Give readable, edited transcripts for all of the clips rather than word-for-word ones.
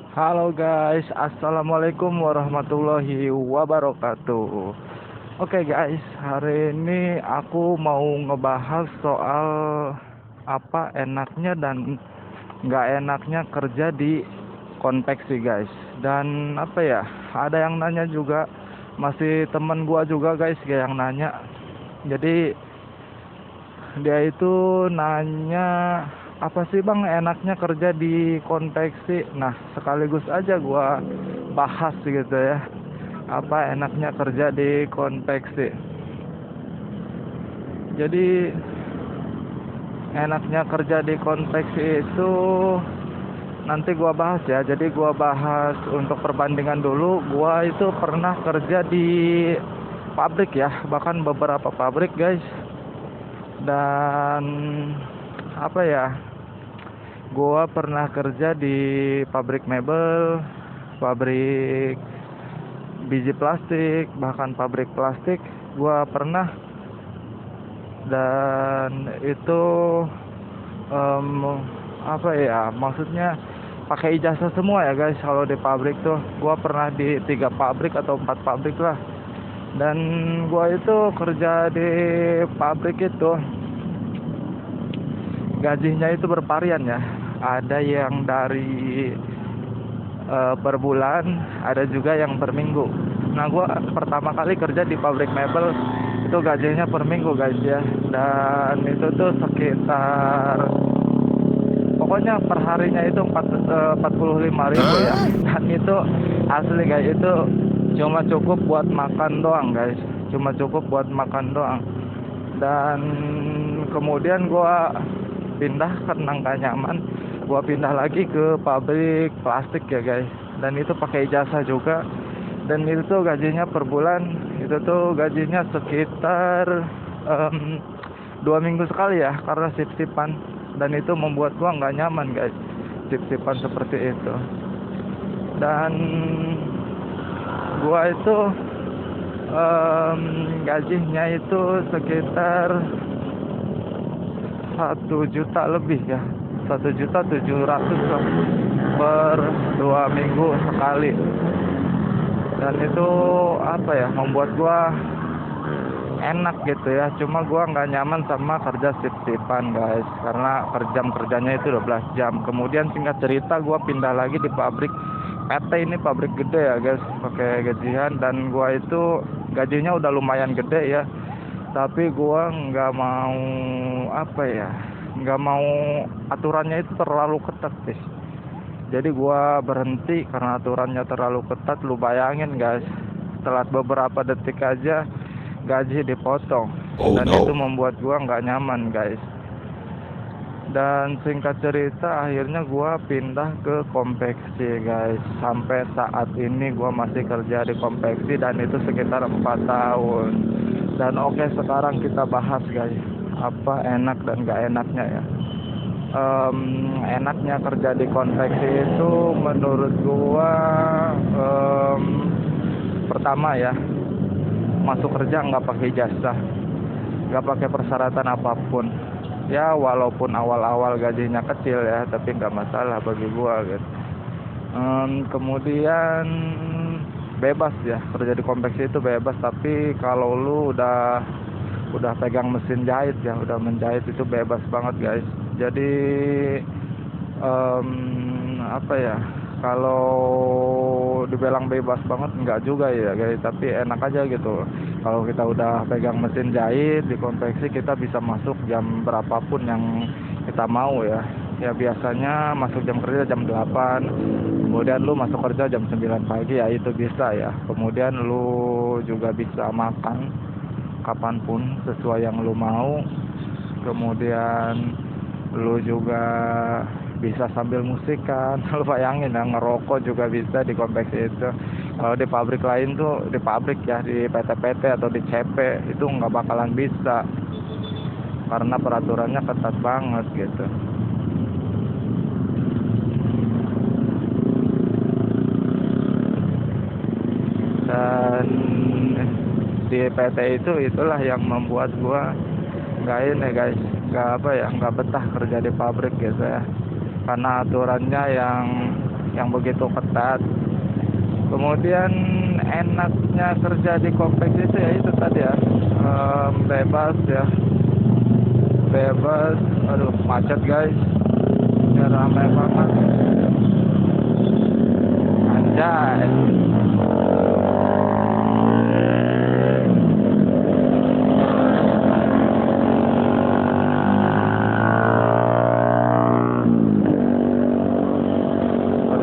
Halo guys, assalamualaikum warahmatullahi wabarakatuh. Oke guys, hari ini aku mau ngebahas soal apa enaknya dan nggak enaknya kerja di konveksi guys. Dan apa ya, ada yang nanya juga, masih temen gua juga guys yang nanya. Jadi dia itu nanya, apa sih bang enaknya kerja di konveksi? Nah, sekaligus aja gua bahas gitu ya, apa enaknya kerja di konveksi. Jadi enaknya kerja di konveksi itu nanti gua bahas ya. Jadi gua bahas untuk perbandingan dulu. Gua itu pernah kerja di pabrik ya, bahkan beberapa pabrik guys. Dan apa ya, gua pernah kerja di pabrik mebel, pabrik biji plastik, bahkan pabrik plastik gua pernah. Dan itu em, apa ya, maksudnya pakai ijazah semua ya guys. Kalau di pabrik tuh gua pernah di 3 pabrik atau 4 pabrik lah. Dan gua itu kerja di pabrik itu gajinya itu bervarian ya. Ada yang dari per bulan, ada juga yang per minggu. Nah, gua pertama kali kerja di pabrik mebel itu gajinya per minggu guys ya. Dan itu tuh sekitar, pokoknya perharinya itu 45.000 ya. Dan itu asli guys, itu cuma cukup buat makan doang guys, cuma cukup buat makan doang. Dan kemudian gua pindah karena nggak nyaman, gua pindah lagi ke pabrik plastik ya guys. Dan itu pakai ijazah juga. Dan itu tuh gajinya per bulan, itu tuh gajinya sekitar 2 minggu sekali ya, karena sip-sipan. Dan itu membuat gua nggak nyaman guys, sip-sipan seperti itu. Dan gua itu gajinya itu sekitar 1 juta lebih ya, 1.700.000 lah per 2 minggu sekali. Dan itu apa ya, membuat gua enak gitu ya. Cuma gua nggak nyaman sama kerja sip-sipan guys, karena jam kerjanya itu 12 jam. Kemudian singkat cerita gua pindah lagi di pabrik PT. Ini pabrik gede ya guys, pakai gajian. Dan gua itu gajinya udah lumayan gede ya, tapi gua nggak mau, apa ya, nggak mau aturannya itu terlalu ketat guys. Jadi gua berhenti karena aturannya terlalu ketat. Lu bayangin guys, setelah beberapa detik aja gaji dipotong. Oh Dan itu no. membuat gua nggak nyaman guys. Dan singkat cerita akhirnya gua pindah ke konveksi guys. Sampai saat ini gua masih kerja di konveksi, dan itu sekitar 4 tahun. Dan oke, sekarang kita bahas guys, apa enak dan nggak enaknya ya. Enaknya kerja di konveksi itu menurut gua, pertama ya, masuk kerja nggak pakai ijazah, nggak pakai persyaratan apapun ya. Walaupun awal-awal gajinya kecil ya, tapi nggak masalah bagi gua gitu. Kemudian bebas ya, kerja di konveksi itu bebas. Tapi kalau lu udah pegang mesin jahit ya, udah menjahit, itu bebas banget guys. Jadi apa ya, kalau dibilang bebas banget enggak juga ya guys, tapi enak aja gitu. Kalau kita udah pegang mesin jahit di konveksi, kita bisa masuk jam berapapun yang kita mau ya. Ya biasanya masuk jam kerja jam 8, kemudian lu masuk kerja jam 9 pagi ya, itu bisa ya. Kemudian lu juga bisa makan kapanpun sesuai yang lu mau. Kemudian lu juga bisa sambil musik kan. Lu bayangin ya, ngerokok juga bisa di konveksi itu. Kalau di pabrik lain tuh, di pabrik ya, di PT-PT atau di CP itu nggak bakalan bisa, karena peraturannya ketat banget gitu. Dan di PT itu, itulah yang membuat gua nggak ini guys, nggak apa ya, nggak betah kerja di pabrik gitu ya. Karena aturannya yang yang begitu ketat. Kemudian enaknya kerja di kompleks itu ya itu tadi ya, bebas ya, bebas. Aduh macet guys, ya ramai banget anjay.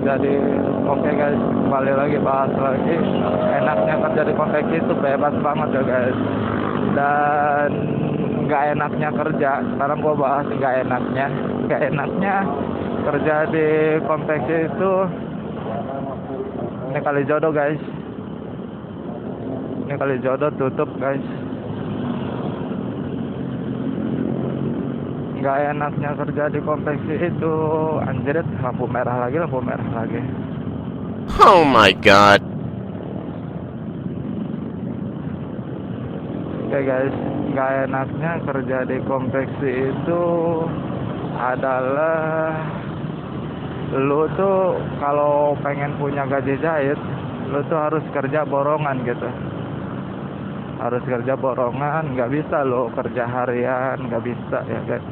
Jadi oke guys, kembali lagi bahas lagi. Enaknya kerja di konveksi itu bebas banget ya guys. Dan nggak enaknya kerja, sekarang gua bahas nggak enaknya. Nggak enaknya kerja di konveksi itu, ini kali jodoh guys. Ini kali jodoh tutup guys. Nggak enaknya kerja di konveksi itu, anjir, lampu merah lagi. Oh my god. Oke guys, nggak enaknya kerja di konveksi itu adalah lu tuh kalau pengen punya gaji jahit, lu tuh harus kerja borongan gitu. Harus kerja borongan, nggak bisa lo kerja harian, nggak bisa ya guys.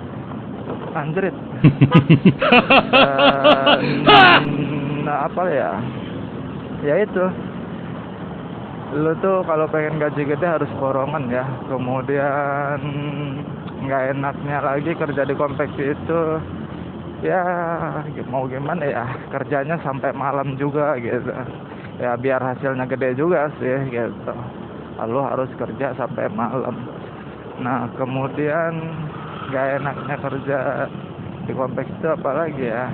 Anjrit. Nah, apa ya? Ya itu. Lu tuh kalau pengen gaji gede harus borongan ya. Kemudian nggak enaknya lagi kerja di konveksi itu, ya mau gimana ya, kerjanya sampai malam juga gitu. Ya biar hasilnya gede juga sih gitu. Lu harus kerja sampai malam. Nah kemudian nggak enaknya kerja di kompleks itu apalagi ya,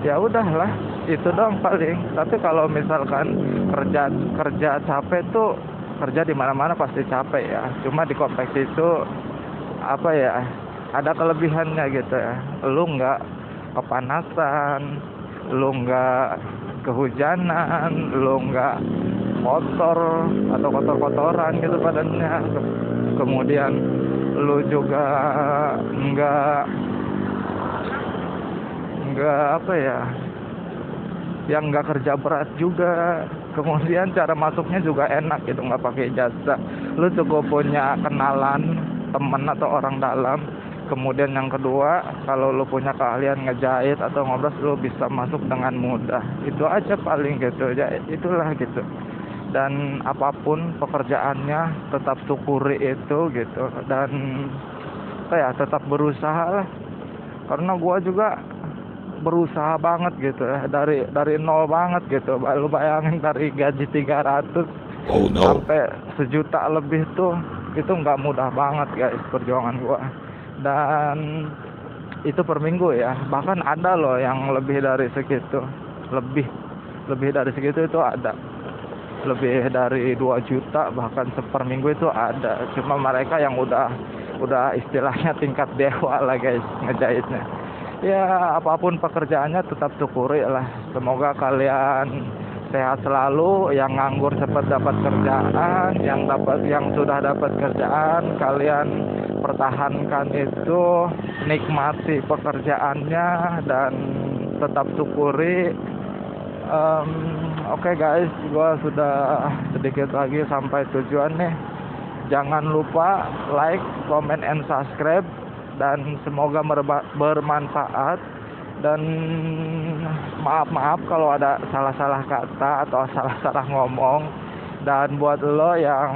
ya udahlah itu dong paling. Tapi kalau misalkan kerja capek tuh, kerja di mana-mana pasti capek ya. Cuma di kompleks itu apa ya, ada kelebihannya gitu ya. Lu nggak kepanasan, lu nggak kehujanan, lu nggak kotor atau kotor-kotoran gitu badannya. Kemudian lu juga nggak apa ya, yang nggak kerja berat juga. Kemudian cara masuknya juga enak gitu, nggak pakai jasa. Lu cukup punya kenalan temen atau orang dalam. Kemudian yang kedua, kalau lu punya keahlian ngejahit atau ngobras, lu bisa masuk dengan mudah. Itu aja paling gitu ya, itulah gitu. Dan apapun pekerjaannya tetap syukuri itu gitu. Dan ya tetap berusaha lah. Karena gua juga berusaha banget gitu ya, dari nol banget gitu. Lu bayangin dari gaji 300 sampai 1 juta lebih tuh, itu nggak mudah banget guys perjuangan gua. Dan itu per minggu ya, bahkan ada loh yang lebih dari segitu, lebih dari segitu itu ada, lebih dari 2 juta bahkan per minggu itu ada. Cuma mereka yang udah istilahnya tingkat dewa lah guys ngejahitnya. Ya apapun pekerjaannya tetap syukuri lah. Semoga kalian sehat selalu, yang nganggur cepat dapat kerjaan, yang sudah dapat kerjaan kalian pertahankan itu, nikmati pekerjaannya dan tetap syukuri. Oke guys, gua sudah sedikit lagi sampai tujuan nih. Jangan lupa like, comment, and subscribe. Dan semoga bermanfaat. Dan maaf kalau ada salah-salah kata atau salah-salah ngomong. Dan buat lo yang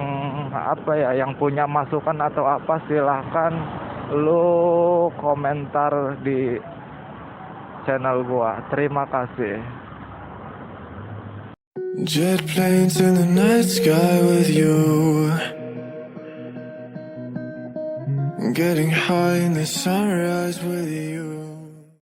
apa ya, yang punya masukan atau apa, silahkan lo komentar di channel gua. Terima kasih. Jet planes in the night sky with you, getting high in the sunrise with you.